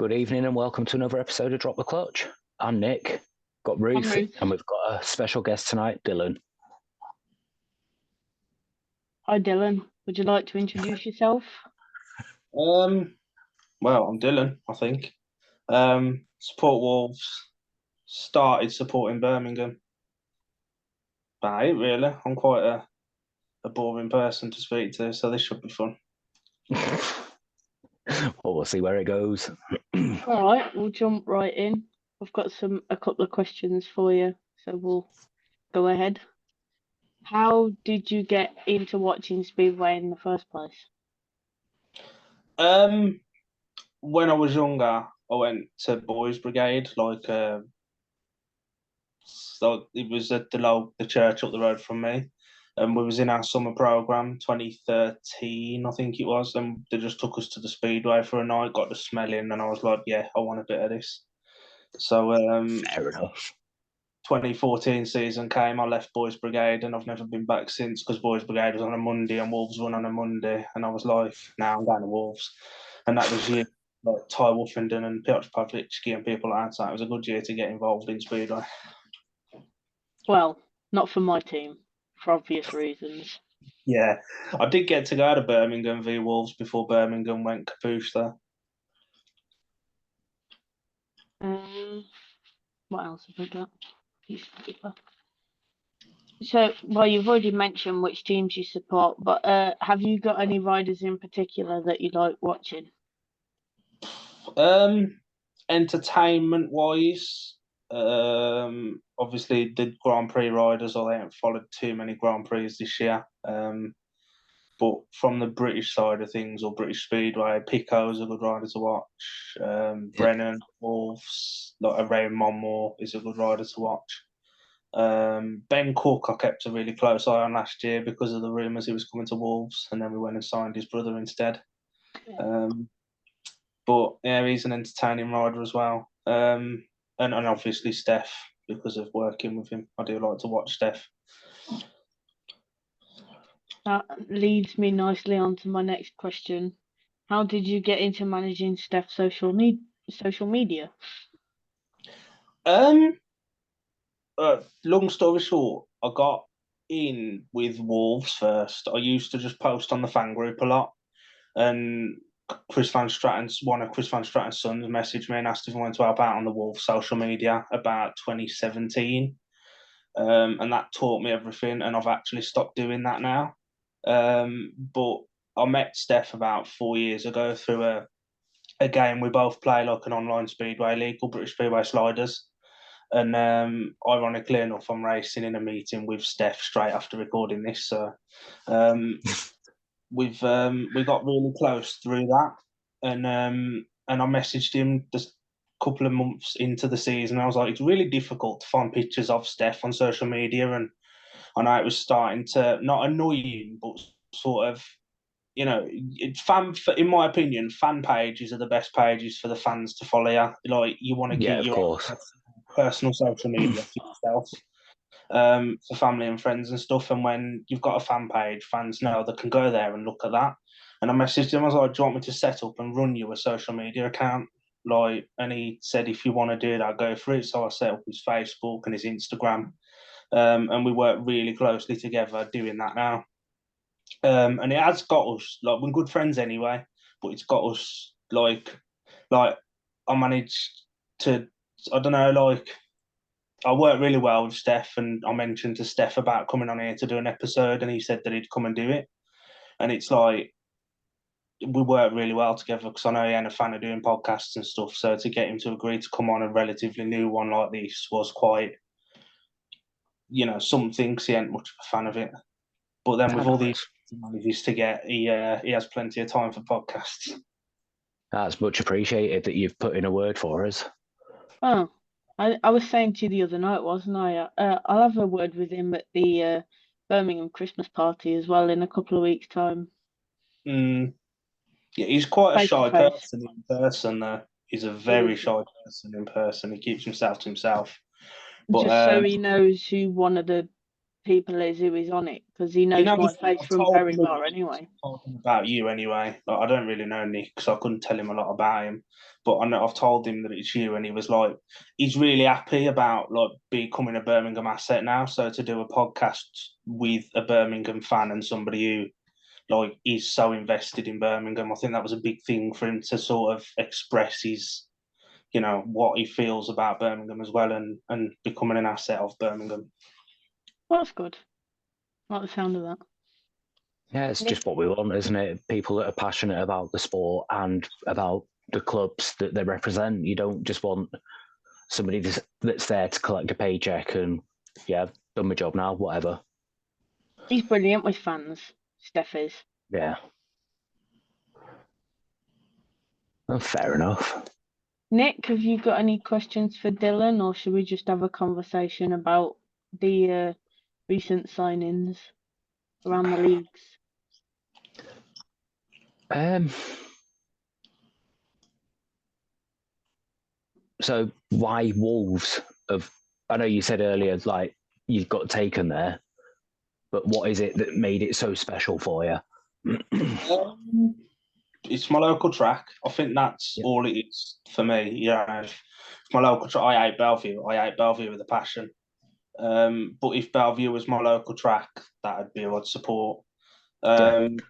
Good evening and welcome to another episode of Drop the Clutch. I'm Nick, got Ruth, I'm Ruth. and we've got a special guest tonight, Dylan. Hi Dylan, would you like to introduce yourself? Well, I'm Dylan, I think. Support Wolves. Started supporting Birmingham. About it, really. I'm quite a boring person to speak to, so this should be fun. Well, we'll see where it goes. All right, we'll jump right in. I've got a couple of questions for you, so we'll go ahead. How did you get into watching Speedway in the first place? When I was younger, I went to Boys Brigade, so it was at the church up the road from me. And we was in our summer programme, 2013, I think it was, and they just took us to the Speedway for a night, got the smell in, and I was like, yeah, I want a bit of this. So Fair enough. 2014 season came, I left Boys Brigade, and I've never been back since because Boys Brigade was on a Monday and Wolves won on a Monday, and I was like, now I'm going to Wolves. And that was year like Ty Wolfenden and Piotr Pavlicki and people like that. It was a good year to get involved in Speedway. Well, not for my team, for obvious reasons. Yeah, I did get to go to Birmingham v Wolves before Birmingham went caboose there. What else have we got? Piece of paper. So, well, you've already mentioned which teams you support, but have you got any riders in particular that you like watching? Entertainment wise, obviously the Grand Prix riders, I haven't followed too many Grand Prix this year. But from the British side of things, or British Speedway, Pico's a good rider to watch. Brennan, Wolves, like around Monmore is a good rider to watch. Ben Cook, I kept a really close eye on last year because of the rumours he was coming to Wolves, and then we went and signed his brother instead. But yeah, he's an entertaining rider as well. And obviously Steph, because of working with him. I do like to watch Steph. That leads me nicely on to my next question. How did you get into managing Steph's social media? Long story short, I got in with Wolves first. I used to just post on the fan group a lot, and one of Chris Van Stratton's sons messaged me and asked if I wanted to help out on the Wolves social media about 2017. And that taught me everything, and I've actually stopped doing that now. But I met Steph about 4 years ago through a game we both play, like an online speedway league called British Speedway Sliders. And ironically enough, I'm racing in a meeting with Steph straight after recording this. So we got really close through that, and I messaged him just a couple of months into the season. I was like, it's really difficult to find pictures of Steph on social media, and I know it was starting to not annoy him, but sort of, you know, in my opinion, fan pages are the best pages for the fans to follow you. Like, you want to keep your personal social media for yourself, for family and friends and stuff. And when you've got a fan page, fans know they can go there and look at that. And I messaged him, I was like, do you want me to set up and run you a social media account? And he said, if you want to do that, go for it. So I set up his Facebook and his Instagram. And we work really closely together doing that now. And it has got us, like, we're good friends anyway, but it's got us, like I managed to, I don't know, like, I work really well with Steph, and I mentioned to Steph about coming on here to do an episode, and he said that he'd come and do it. And it's like, we work really well together because I know he ain't a fan of doing podcasts and stuff. So to get him to agree to come on a relatively new one like this was quite, something, because he ain't much of a fan of it. But then with all these manages to get, he has plenty of time for podcasts. That's much appreciated that you've put in a word for us. Oh, I was saying to you the other night, wasn't I? I'll have a word with him at the Birmingham Christmas party as well in a couple of weeks' time. Yeah, he's quite a shy person in person, though. He's a very shy person in person. He keeps himself to himself. But, just so he knows who one of the people is who is on it, because he knows my face from very far anyway. Talking about you anyway. Like, I don't really know Nick, so I couldn't tell him a lot about him. But I know I've told him that it's you, and he was like, he's really happy about like becoming a Birmingham asset now. So to do a podcast with a Birmingham fan and somebody who like is so invested in Birmingham, I think that was a big thing for him to sort of express his, what he feels about Birmingham as well, and becoming an asset of Birmingham. Well, that's good. I like the sound of that. Yeah, it's just what we want, isn't it? People that are passionate about the sport and about the clubs that they represent. You don't just want somebody that's there to collect a paycheck and, yeah, done my job now, whatever. He's brilliant with fans, Steph is. Yeah. Well, fair enough. Nick, have you got any questions for Dylan, or should we just have a conversation about the recent signings around the leagues? So why Wolves? I know you said earlier, like, you've got taken there, but what is it that made it so special for you? It's my local track. I think that's all it is for me. Yeah, my local track. I hate Bellevue. I hate Bellevue with a passion. But if Bellevue was my local track, that'd be who I'd support. And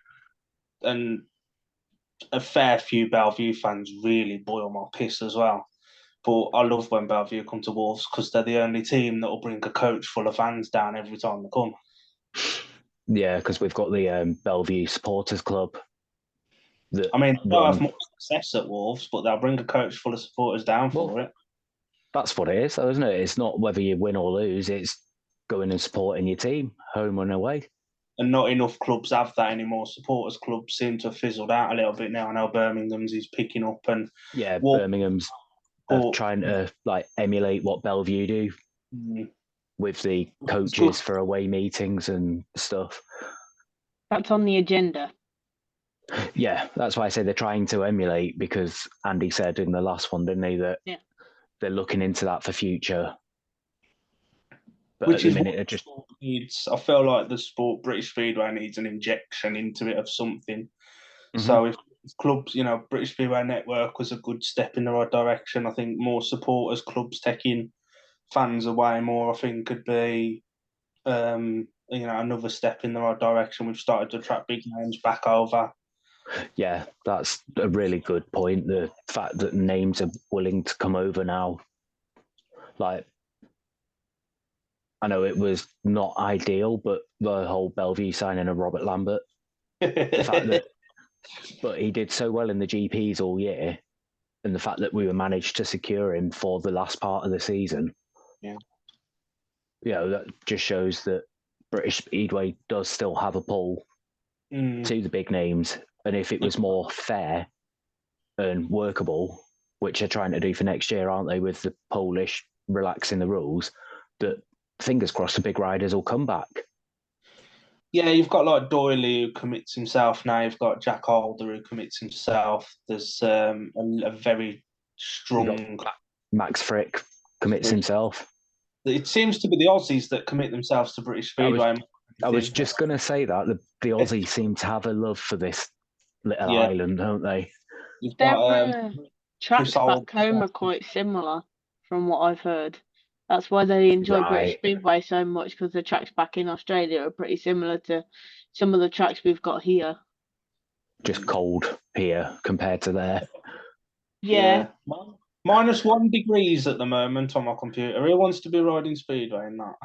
a fair few Bellevue fans really boil my piss as well. But I love when Bellevue come to Wolves because they're the only team that will bring a coach full of fans down every time they come. Yeah, because we've got the Bellevue Supporters Club. They don't have much success at Wolves, but they'll bring a coach full of supporters down for it. That's what it is, though, isn't it? It's not whether you win or lose, it's going and supporting your team, home and away. And not enough clubs have that anymore. Supporters clubs seem to have fizzled out a little bit now. I know Birmingham's is picking up, and Birmingham's trying to like emulate what Bellevue do with the coaches for away meetings and stuff. That's on the agenda. Yeah, that's why I say they're trying to emulate, because Andy said in the last one, didn't he, that they're looking into that for future. But which at the minute, it just needs. I feel like the sport British Speedway needs an injection into it of something. So if clubs, British Speedway Network was a good step in the right direction. I think more supporters, clubs taking fans away more, I think could be, another step in the right direction. We've started to attract big names back over. Yeah, that's a really good point. The fact that names are willing to come over now. Like, I know it was not ideal, but the whole Bellevue signing of Robert Lambert, the fact that, but he did so well in the GPs all year, and the fact that we managed to secure him for the last part of the season. Yeah. That just shows that British Speedway does still have a pull to the big names. And if it was more fair and workable, which they're trying to do for next year, aren't they, with the Polish relaxing the rules, that fingers crossed the big riders will come back. Yeah, you've got like Doyley who commits himself now. You've got Jack Holder who commits himself. There's a very strong... Max Frick commits himself. It seems to be the Aussies that commit themselves to British Speedway. I was just going to say that. The Aussies seem to have a love for this little island, don't they? Their tracks back home are quite similar, from what I've heard. That's why they enjoy British Speedway so much, because the tracks back in Australia are pretty similar to some of the tracks we've got here. Just cold here compared to there. Yeah. -1 degrees at the moment on my computer. Who wants to be riding Speedway in that?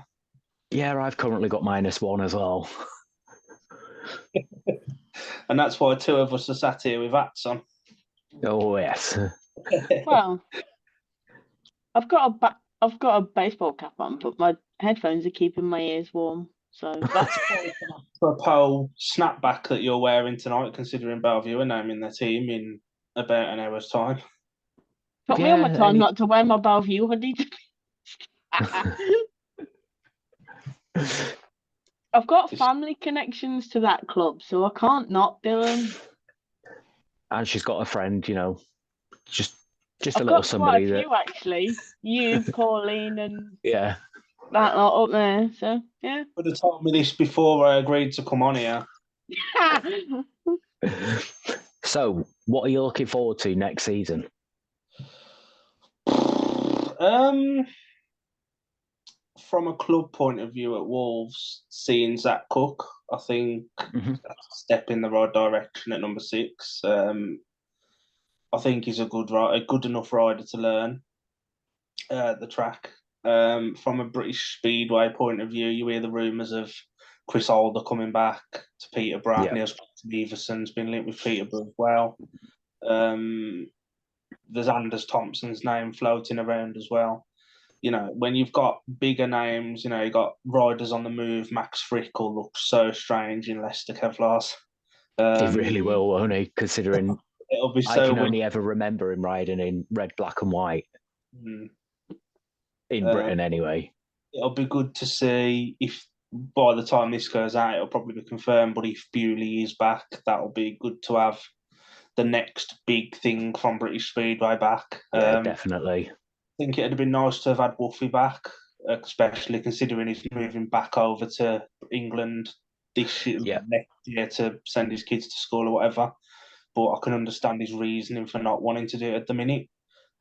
Yeah, I've currently got -1 as well. And that's why two of us are sat here with hats on. Oh, yes. Well, I've got a baseball cap on, but my headphones are keeping my ears warm. So that's a pole snapback that you're wearing tonight, considering Bellevue are naming their team in about an hour's time. Put me on my time not to wear my Bellevue hoodie. I've got family connections to that club, so I can't not, Dylan. And she's got a friend, just a little somebody that. I've got quite a few, actually. You, Pauline, and that lot up there. So yeah. Would have told me this before I agreed to come on here. So, what are you looking forward to next season? From a club point of view at Wolves, seeing Zach Cook, I think that's a step in the right direction at number 6. I think he's a good enough rider to learn the track. From a British Speedway point of view, you hear the rumours of Chris Alder coming back to Peterborough. Yeah. Everson's been linked with Peterborough as well. There's Anders Thompson's name floating around as well. You know, when you've got bigger names, you know, you've got riders on the move. Max Frickle looks so strange in Leicester Kevlars. He really will, won't he? Considering it'll be I can only ever remember him riding in red, black, and white. In Britain, anyway. It'll be good to see if by the time this goes out, it'll probably be confirmed. But if Bewley is back, that'll be good to have the next big thing from British Speedway back. Yeah, definitely. I think it'd have been nice to have had Woofy back, especially considering he's moving back over to England this year, next year to send his kids to school or whatever. But I can understand his reasoning for not wanting to do it at the minute.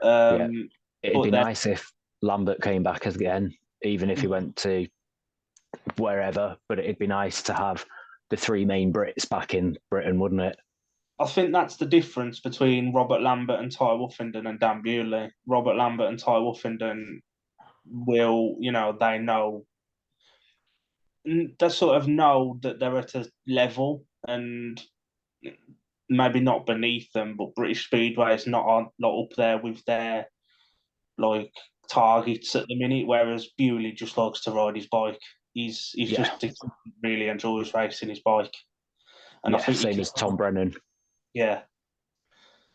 It'd be nice if Lambert came back again, even if he went to wherever. But it'd be nice to have the 3 main Brits back in Britain, wouldn't it? I think that's the difference between Robert Lambert and Ty Woofenden and Dan Bewley. Robert Lambert and Ty Woofenden will, you know, they sort of know that they're at a level and maybe not beneath them, but British Speedway is not up there with their targets at the minute, whereas Bewley just likes to ride his bike. He's just really enjoys racing his bike. And I think same as Tom Brennan. Yeah.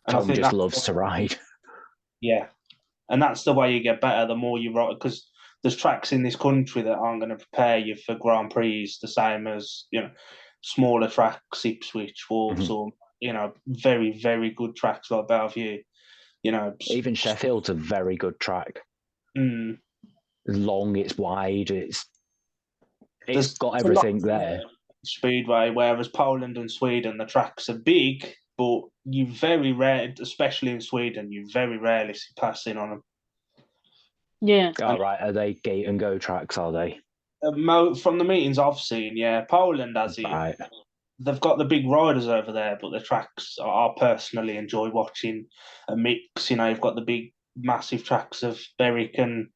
And Tom just loves to ride. Yeah. And that's the way you get better, the more you ride, because there's tracks in this country that aren't going to prepare you for Grand Prix, the same as, you know, smaller tracks, Ipswich, Wolves, or, you know, very, very good tracks like Bellevue. You know, even Sheffield's a very good track. It's long, it's wide, it's got everything there. Speedway, whereas Poland and Sweden, the tracks are big, but you very rarely, especially in Sweden, you very rarely see passing on them. Yeah. Right. Are they gate and go tracks, are they? From the meetings I've seen, yeah. Poland has it. Right. They've got the big riders over there, but the tracks I personally enjoy watching a mix. You know, you've got the big, massive tracks of Berwick and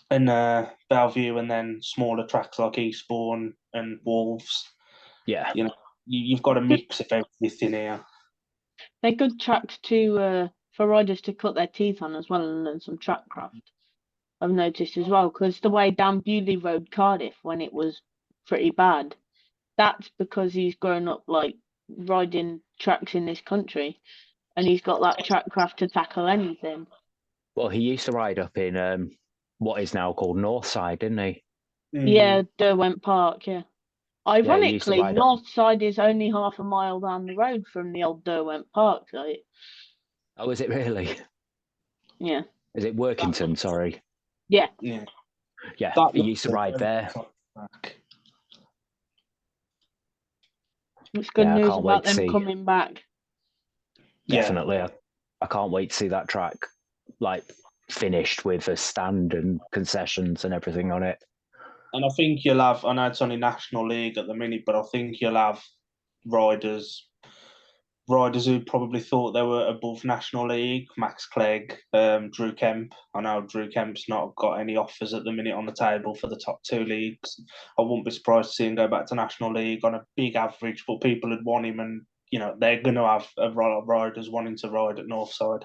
Bellevue, and then smaller tracks like Eastbourne and Wolves. Yeah. You know, you've got a mix of everything here. They're good tracks for riders to cut their teeth on as well, and learn some track craft. I've noticed as well, because the way Dan Bewley rode Cardiff when it was pretty bad, that's because he's grown up like riding tracks in this country, and he's got that track craft to tackle anything. Well, he used to ride up in what is now called Northside, didn't he? Yeah, Derwent Park, yeah. Ironically, Northside is only half a mile down the road from the old Derwent Park site. Oh, is it really? Yeah. Is it Workington? Sorry. Yeah. Yeah. Yeah, he used to ride there. It's good news about them coming back. Definitely. Yeah. I can't wait to see that track finished with a stand and concessions and everything on it. And I think you'll have, I know it's only National League at the minute, but I think you'll have riders who probably thought they were above National League. Max Clegg, Drew Kemp. I know Drew Kemp's not got any offers at the minute on the table for the top 2 leagues. I wouldn't be surprised to see him go back to National League on a big average, but people would want him, and you know they're going to have a lot of riders wanting to ride at Northside.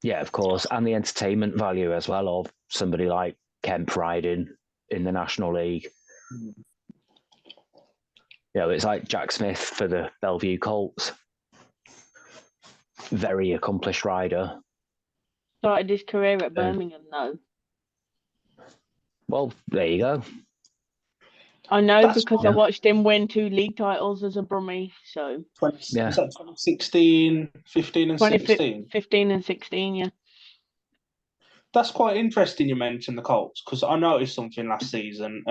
Yeah, of course, and the entertainment value as well of somebody like Kemp riding in the National League. You know, it's like Jack Smith for the Bellevue Colts. Very accomplished rider. Started his career at Birmingham, though. Well, there you go. I know because I watched him win 2 league titles as a Brummie. So was that 2016, 15 and 16? 15 and 16, yeah. That's quite interesting you mentioned the Colts, because I noticed something last season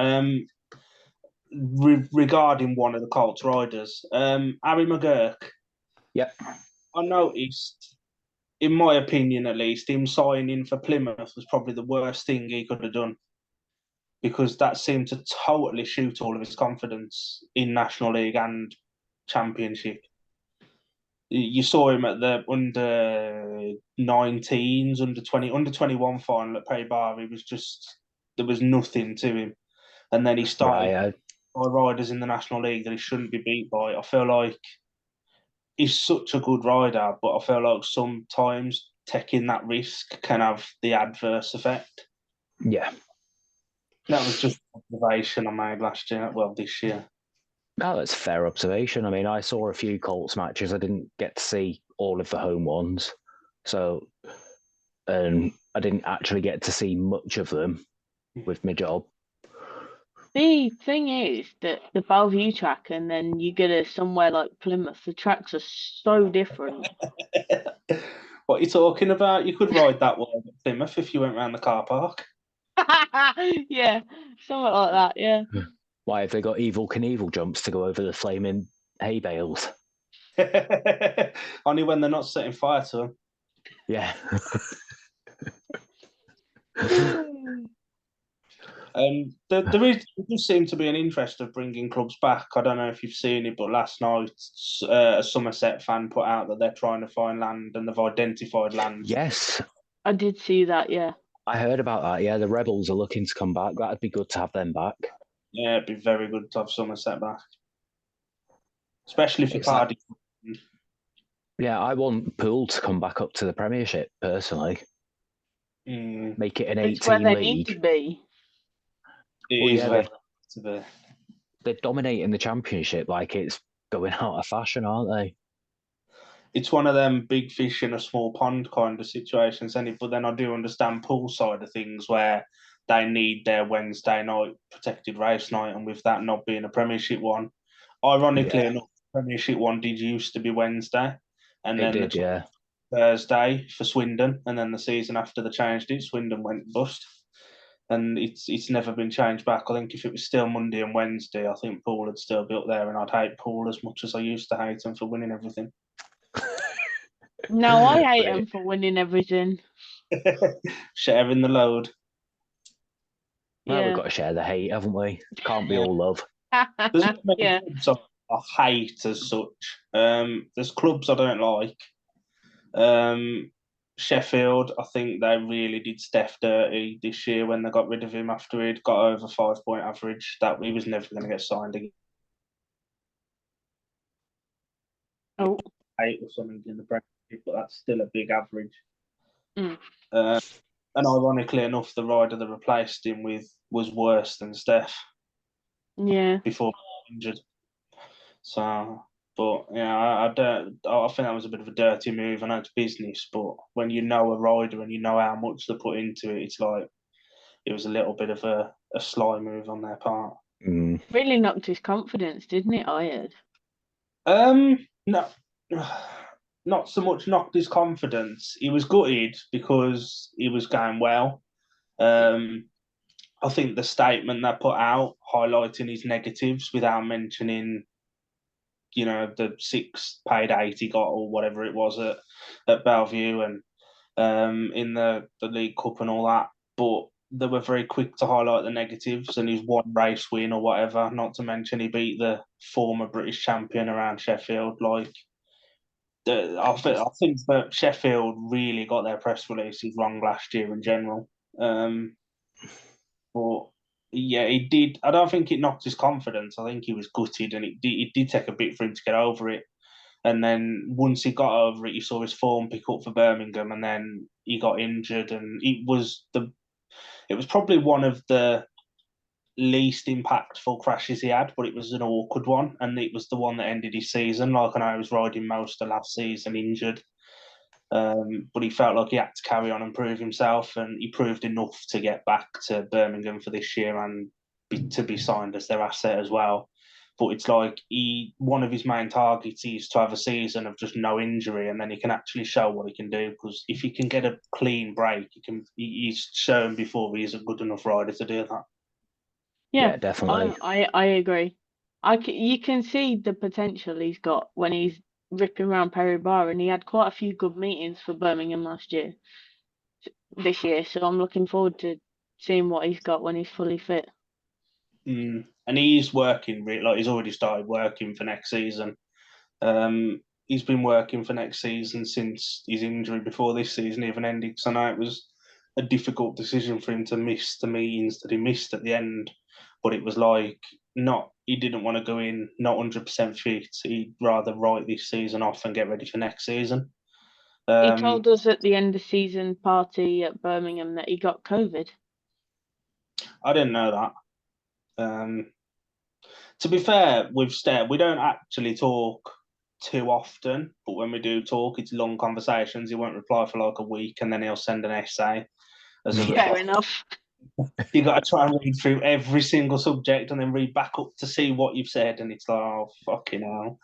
regarding one of the Colts riders, Harry McGurk. Yep. I noticed, in my opinion at least, him signing for Plymouth was probably the worst thing he could have done, because that seemed to totally shoot all of his confidence in National League and Championship. You saw him at the under-19s, under-20, under-21 final at Pay Bar. He was just, there was nothing to him. And then he started by riders in the National League that he shouldn't be beat by. I feel like he's such a good rider, but I feel like sometimes taking that risk can have the adverse effect. Yeah. That was just an observation I made last year, well, this year. No, that's a fair observation. I mean, I saw a few Colts matches. I didn't get to see all of the home ones. So I didn't actually get to see much of them with my job. The thing is that the Bellevue track, and then you get it somewhere like Plymouth, the tracks are so different. What are you talking about? You could ride that one at Plymouth if you went round the car park. Yeah, something like that, yeah. Why have they got Evil Knievel jumps to go over the flaming hay bales? Only when they're not setting fire to them. Yeah. There does seem to be an interest of bringing clubs back. I don't know if you've seen it, but last night a Somerset fan put out that they're trying to find land and they've identified land. Yes. I did see that, yeah. I heard about that. Yeah, the Rebels are looking to come back. That'd be good to have them back. Yeah, it'd be very good to have Somerset back, especially for Cardiff. Yeah, I want Poole to come back up to the Premiership personally. Make it an 18 it's where they league. need to be. They're dominating the Championship like it's going out of fashion, aren't they? It's one of them big fish in a small pond kind of situations, but then I do understand Pool's side of things where they need their Wednesday night protected race night, and with that not being a Premiership one, ironically enough, the Premiership one did used to be Wednesday, and then Thursday for Swindon, and then the season after they changed it, Swindon went bust, and it's never been changed back. I think if it was still Monday and Wednesday, I think Poole would still be up there, and I'd hate Poole as much as I used to hate him for winning everything. No, I hate him for winning everything. Sharing the load. Well, we've got to share the hate, haven't we? It can't be all love. There's not many clubs I hate as such. There's clubs I don't like. Sheffield, I think they really did Steph dirty this year when they got rid of him after he'd got over 5-point average. That he was never going to get signed again. Oh. 8 or something in the Premiership, but that's still a big average. Mm. And ironically enough, the rider that replaced him with was worse than Steph. Yeah. Before injured. So, but yeah, I think that was a bit of a dirty move. I know it's business, but when you know a rider and you know how much they put into it, it's like it was a little bit of a sly move on their part. Really knocked his confidence, didn't it, I heard? No, not so much knocked his confidence. He was gutted because he was going well. I think the statement they put out highlighting his negatives without mentioning, the 6 paid 8 he got or whatever it was at Bellevue and in the League Cup and all that. But they were very quick to highlight the negatives and his one race win or whatever. Not to mention he beat the former British champion around Sheffield. I think that Sheffield really got their press releases wrong last year in general. But yeah, he did. I don't think it knocked his confidence. I think he was gutted, and it did take a bit for him to get over it. And then once he got over it, you saw his form pick up for Birmingham, and then he got injured, and it was probably one of the least impactful crashes he had, but it was an awkward one, and it was the one that ended his season. Like I know he was riding most of last season injured. But he felt like he had to carry on and prove himself, and he proved enough to get back to Birmingham for this year and to be signed as their asset as well. But it's like one of his main targets is to have a season of just no injury, and then he can actually show what he can do. Because if he can get a clean break, he's shown before he's a good enough rider to do that. Yeah, definitely. I agree. You can see the potential he's got when he's ripping around Perry Bar, and he had quite a few good meetings for Birmingham this year. So I'm looking forward to seeing what he's got when he's fully fit. And he's working, like he's already started working for next season. He's been working for next season since his injury before this season even ended. So I know it was a difficult decision for him to miss the meetings that he missed at the end. But it was like he didn't want to go in not 100% fit. He'd rather write this season off and get ready for next season. He told us at the end of season party at Birmingham that he got COVID. I didn't know that. To be fair, with Steph, we don't actually talk too often, but when we do talk, it's long conversations. He won't reply for like a week, and then he'll send an essay as a reply. Fair enough. You got to try and read through every single subject and then read back up to see what you've said, and it's like, oh fucking hell.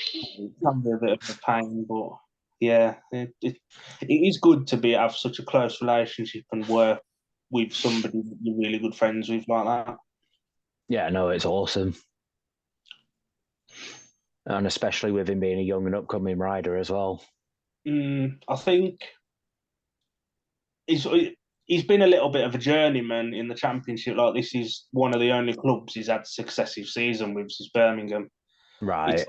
It can be a bit of a pain, but yeah, it is good to have such a close relationship and work with somebody that you're really good friends with like that. Yeah, no, it's awesome. And especially with him being a young and upcoming rider as well. I think he's been a little bit of a journeyman in the Championship. Like, this is one of the only clubs he's had successive season with, is Birmingham. Right.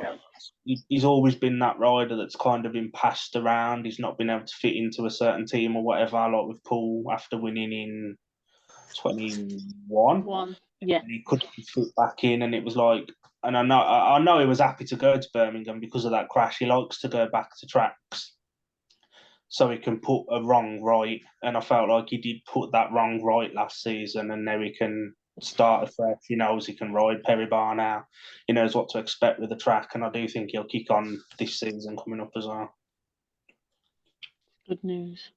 He's always been that rider that's kind of been passed around. He's not been able to fit into a certain team or whatever, like with Paul after winning in 21. Yeah. And he couldn't fit back in, and it was like, and I know he was happy to go to Birmingham because of that crash. He likes to go back to tracks so he can put a wrong right, and I felt like he did put that wrong right last season, and now he can start afresh. He knows he can ride Perry Bar now. He knows what to expect with the track, and I do think he'll kick on this season coming up as well. Good news.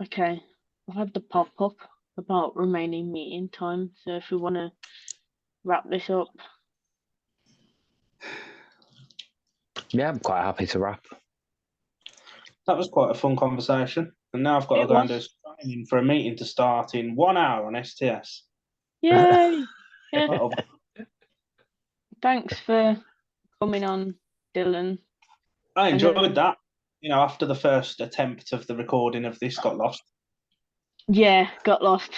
Okay, I've had the pop-up about remaining meeting time, so if we want to wrap this up. Yeah, I'm quite happy to wrap. That was quite a fun conversation. And now I've got to go and do training for a meeting to start in 1 hour on STS. Yay! Yeah. Thanks for coming on, Dylan. I enjoyed that. After the first attempt of the recording of this got lost. Yeah, got lost.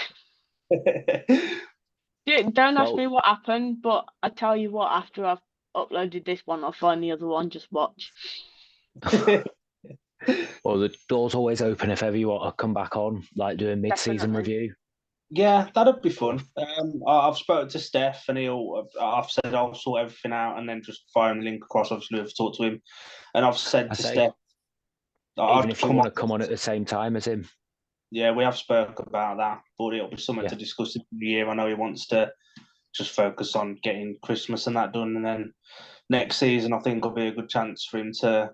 Don't ask me what happened, but I tell you what, after I've uploaded this one, I'll find the other one. Just watch. Well, the door's always open if ever you want to come back on, like doing mid-season review. Yeah, that'd be fun. I've spoken to Steph, and I've said I'll sort everything out and then just fire him the link across. Obviously, I've talked to him, and I've said to Steph, even if you want to come on at the same time as him. Yeah, we have spoke about that, but it'll be something to discuss in the year. I know he wants to just focus on getting Christmas and that done, and then next season I think will be a good chance for him to,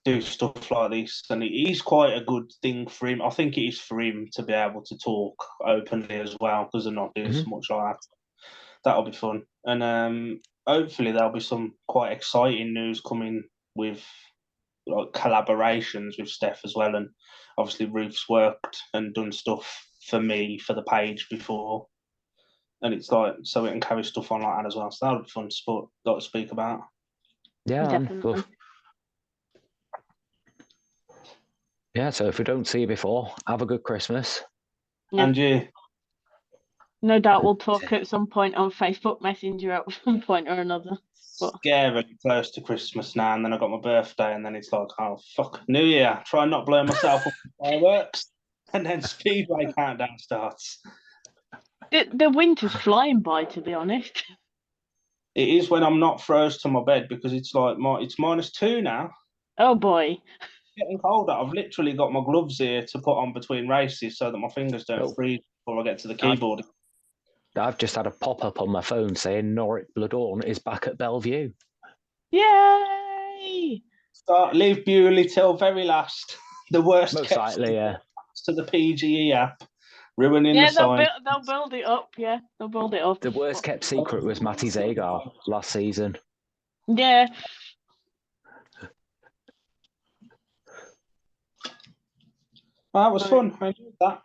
do stuff like this. And it is quite a good thing for him. I think it is for him to be able to talk openly as well, because they're not doing so much like that. That'll be fun, and hopefully there'll be some quite exciting news coming with like collaborations with Steph as well. And obviously Ruth's worked and done stuff for me for the page before, and it's like, so we can carry stuff on like that as well. So that would be fun to speak about. Yeah, definitely. Yeah, so if we don't see you before, have a good Christmas. Yeah. And you. No doubt we'll talk at some point on Facebook Messenger at one point or another. But scarily close to Christmas now, and then I got my birthday, and then it's like, oh fuck, New Year. Try and not blow myself up with fireworks, and then Speedway countdown starts. The winter's flying by, to be honest. It is when I'm not froze to my bed, because it's like it's -2 now. Oh boy. It's getting colder. I've literally got my gloves here to put on between races so that my fingers don't freeze before I get to the keyboard. I've just had a pop-up on my phone saying Norwich Bloodhorn is back at Bellevue. Yay! Leave Bewley till very last. The worst Most likely, yeah. to the PGE app. ruining Yeah, the sign. they'll build it up. Yeah, they'll build it up. The worst kept secret was Matty Zagar last season. Yeah. That was fun. I enjoyed that.